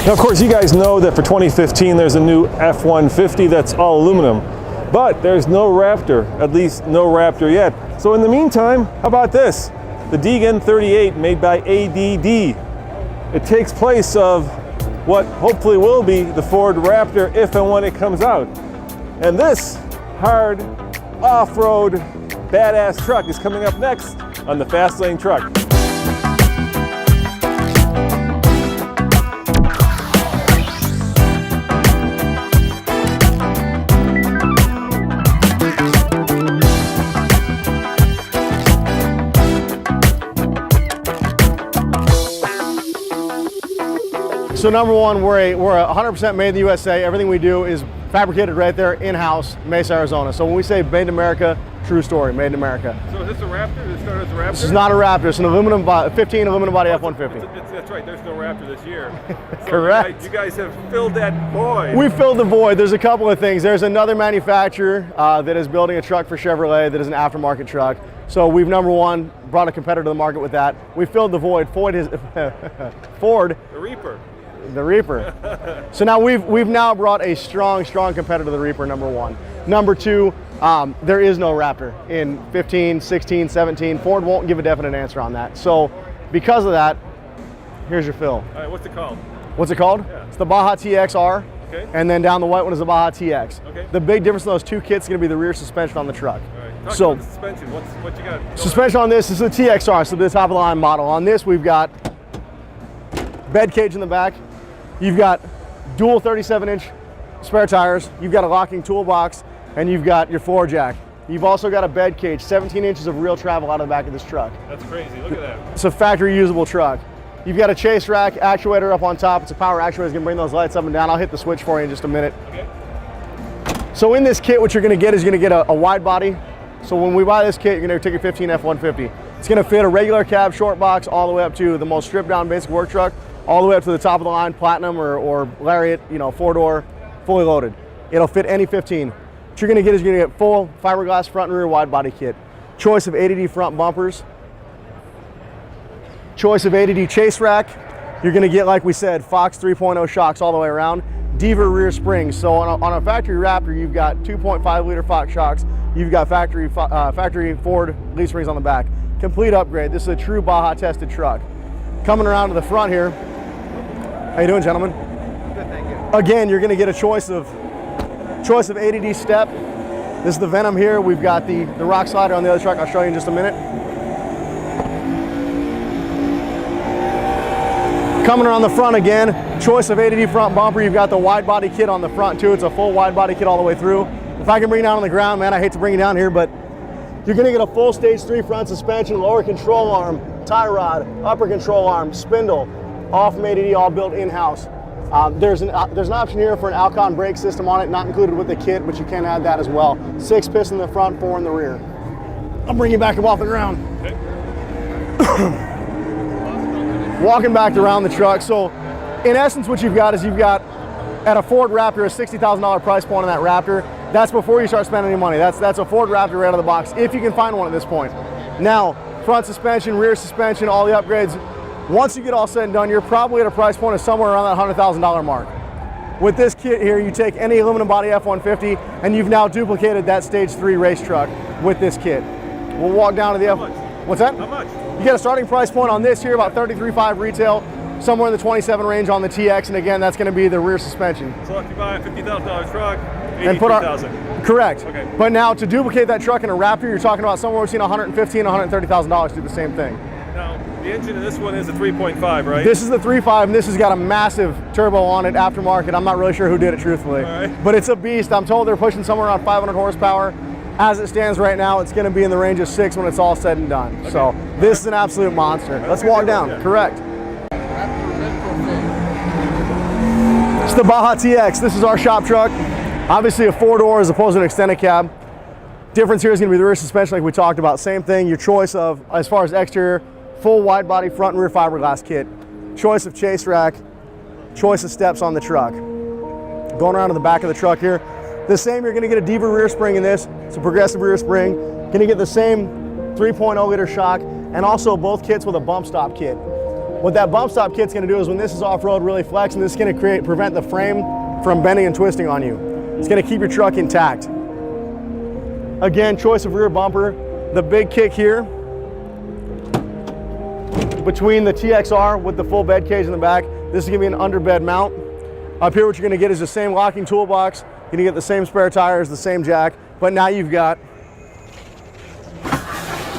Now, of course, you guys know that for 2015, there's a new F-150 that's all aluminum, but there's no Raptor, at least no Raptor yet. So in the meantime, how about this? The Deegan 38 made by ADD. It takes place of what hopefully will be the Ford Raptor if and when it comes out. And this hard off-road badass truck is coming up next on the Fast Lane Truck. So number one, we're 100% made in the USA. Everything we do is fabricated right there in-house, Mesa, Arizona. So when we say made in America, true story, made in America. So is this a Raptor? Did it start as a Raptor? This is not a Raptor, it's an aluminum 15 aluminum body F-150. That's right, there's no Raptor this year. So Correct. You guys have filled that void. We filled the void. There's a couple of things. There's another manufacturer that is building a truck for Chevrolet that is an aftermarket truck. So we've, number one, brought a competitor to the market with that. We filled the void. Ford. The Reaper. The Reaper. So now we've now brought a strong competitor to the Reaper, number one. Number two, there is no Raptor in 15, 16, 17. Ford won't give a definite answer on that. So because of that, here's your fill. All right, what's it called? What's it called? Yeah. It's the Baja TX-R. Okay. And then down the white one is the Baja TX. Okay. The big difference in those two kits is going to be the rear suspension on the truck. All right. Talk So about the suspension. What you got? suspension on this is the TXR, so the top of the line model. On this we've got bed cage in the back. You've got dual 37-inch spare tires. You've got a locking toolbox, and you've got your floor jack. You've also got a bed cage, 17 inches of real travel out of the back of this truck. That's crazy. Look at that. It's a factory usable truck. You've got a chase rack actuator up on top. It's a power actuator. It's going to bring those lights up and down. I'll hit the switch for you in just a minute. Okay. So in this kit, what you're going to get is you're going to get a wide body. So when we buy this kit, you're going to take a 15 F-150. It's going to fit a regular cab short box all the way up to the most stripped down basic work truck, all the way up to the top of the line Platinum or Lariat, you know, 4-door, fully loaded. It'll fit any 15. What you're going to get is you're going to get full fiberglass front and rear wide body kit. Choice of ADD front bumpers. Choice of ADD chase rack. You're going to get, like we said, Fox 3.0 shocks all the way around. Diva rear springs. So on a factory Raptor, you've got 2.5 liter Fox shocks. You've got factory Ford leaf springs on the back. Complete upgrade. This is a true Baja tested truck. Coming around to the front here. How you doing, gentlemen? Good, thank you. Again, you're going to get a choice of ADD step. This is the Venom here. We've got the rock slider on the other truck. I'll show you in just a minute. Coming around the front again, choice of ADD front bumper. You've got the wide body kit on the front too. It's a full wide body kit all the way through. If I can bring it down on the ground, man, I hate to bring it down here, but you're going to get a full stage 3 front suspension, lower control arm, tie rod, upper control arm, spindle, all from ADD, all built in-house. There's an option here for an Alcon brake system on it, not included with the kit, but you can add that as well. 6 piston in the front, 4 in the rear. I'll bring you back up off the ground. Okay. Walking back around the truck. So in essence, what you've got is you've got at a Ford Raptor a $60,000 price point on that Raptor. That's before you start spending any money. That's a Ford Raptor right out of the box, if you can find one at this point. Now, front suspension, rear suspension, all the upgrades. Once you get all said and done, you're probably at a price point of somewhere around that $100,000 mark. With this kit here, you take any aluminum body F-150, and you've now duplicated that stage 3 race truck with this kit. We'll walk down to the F. How much? What's that? How much? You get a starting price point on this here, about $33,500 retail, somewhere in the 27 range on the TX, and again, that's going to be the rear suspension. So if you buy a $50,000 truck, And put our, $83,000. correct. Okay. But now to duplicate that truck in a Raptor, you're talking about somewhere between $150,000 and $130,000 to do the same thing. Now, the engine in this one is a 3.5, right? This is the 3.5, and this has got a massive turbo on it, aftermarket. I'm not really sure who did it, truthfully. All right. But it's a beast. I'm told they're pushing somewhere around 500 horsepower. As it stands right now, it's going to be in the range of 6 when it's all said and done. Okay. So this is an absolute monster. Let's walk down. Yeah. Correct. It's the Baja TX. This is our shop truck. Obviously a 4-door as opposed to an extended cab. Difference here is going to be the rear suspension like we talked about. Same thing, your choice of, as far as exterior, full wide body front and rear fiberglass kit. Choice of chase rack, choice of steps on the truck. Going around to the back of the truck here, the same, you're going to get a Diva rear spring in this. It's a progressive rear spring. Going to get the same 3.0 liter shock, and also both kits with a bump stop kit. What that bump stop kit's gonna do is when this is off-road really flexing, this is gonna prevent the frame from bending and twisting on you. It's gonna keep your truck intact. Again, choice of rear bumper, the big kick here, between the TXR with the full bed cage in the back. This is gonna be an underbed mount. Up here, what you're gonna get is the same locking toolbox. You're gonna get the same spare tires, the same jack, but now you've got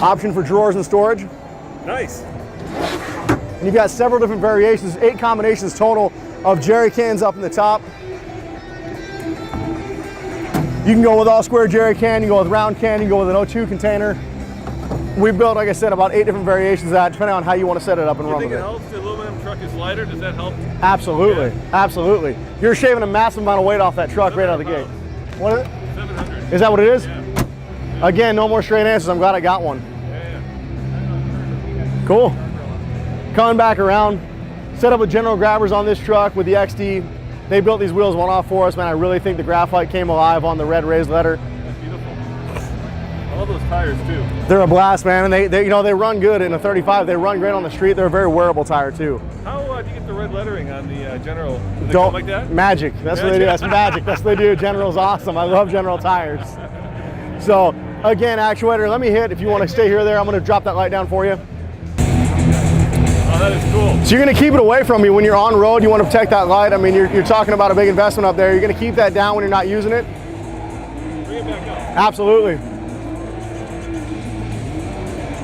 option for drawers and storage. Nice. And you've got several different variations, 8 combinations total of jerry cans up in the top. You can go with all square jerry can, you can go with round can, you can go with an O2 container. We built, like I said, about 8 different variations of that, depending on how you want to set it up and run with it. Do you think it helps the aluminum truck is lighter? Does that help? Absolutely, Yeah. absolutely. You're shaving a massive amount of weight off that truck right out of the gate. What is it? 700. Is that what it is? Yeah. Again, no more straight answers. I'm glad I got one. Yeah. Cool. Coming back around, set up with general grabbers on this truck with the XD. They built these wheels one-off for us, man. I really think the graphite came alive on the red raised letter. That's beautiful. I love those tires too. They're a blast, man, and they run good in a 35. They run great on the street. They're a very wearable tire too. How do you get the red lettering on the General? Do they come like that? Magic. That's what they do. That's magic. That's what they do. General's awesome. I love General tires. So again, actuator, let me hit. If you want to stay here or there, I'm going to drop that light down for you. Oh, that is cool. So you're going to keep it away from you when you're on road. You want to protect that light. I mean, you're talking about a big investment up there. You're going to keep that down when you're not using it. Bring it back up. Absolutely.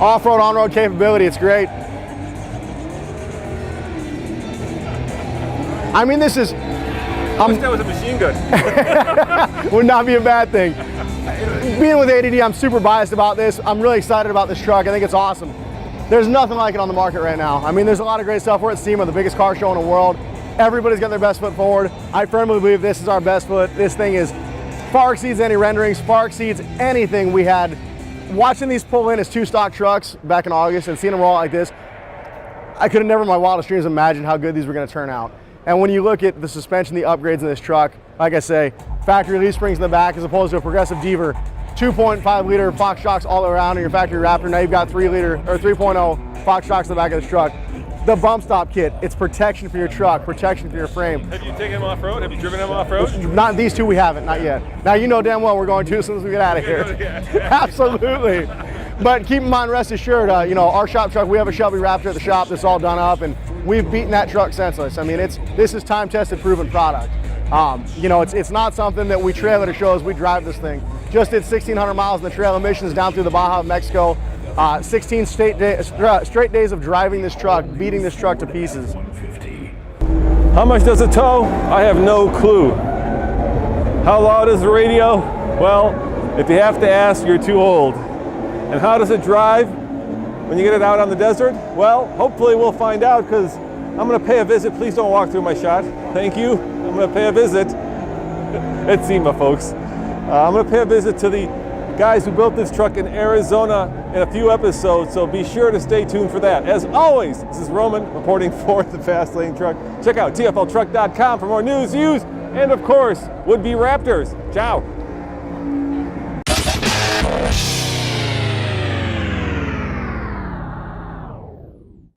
Off-road, on-road capability, it's great. I mean, this is... I wish that was a machine gun. would not be a bad thing. Being with ADD, I'm super biased about this. I'm really excited about this truck. I think it's awesome. There's nothing like it on the market right now. I mean, there's a lot of great stuff. We're at SEMA, the biggest car show in the world. Everybody's got their best foot forward. I firmly believe this is our best foot. This thing is far exceeds any renderings, far exceeds anything we had. Watching these pull in as 2 stock trucks back in August and seeing them roll like this, I could have never in my wildest dreams imagined how good these were going to turn out. And when you look at the suspension, the upgrades in this truck, like I say, factory leaf springs in the back as opposed to a progressive Deaver, 2.5 liter Fox shocks all around in your factory Raptor. Now you've got 3.0 Fox shocks in the back of this truck. The bump stop kit, it's protection for your truck, protection for your frame. Have you taken them off-road? Have you driven them off-road? Not these two, we haven't, not yet. Now you know damn well we're going to as soon as we get out of here. Absolutely. But keep in mind, rest assured, our shop truck, we have a Shelby Raptor at the shop that's all done up, and we've beaten that truck senseless. I mean, this is time-tested, proven product. It's not something that we trailer to shows. We drive this thing. Just did 1,600 miles in the trail emissions down through the Baja of Mexico. 16 straight days of driving this truck, beating this truck to pieces. How much does it tow? I have no clue. How loud is the radio? Well, if you have to ask, you're too old. And how does it drive when you get it out on the desert? Well, hopefully we'll find out, because I'm going to pay a visit. Please don't walk through my shot. Thank you. I'm going to pay a visit. It's SEMA, folks. I'm going to pay a visit to the guys who built this truck in Arizona in a few episodes, so be sure to stay tuned for that. As always, this is Roman reporting for the Fast Lane Truck. Check out tfltruck.com for more news, views, and of course, would-be Raptors. Ciao.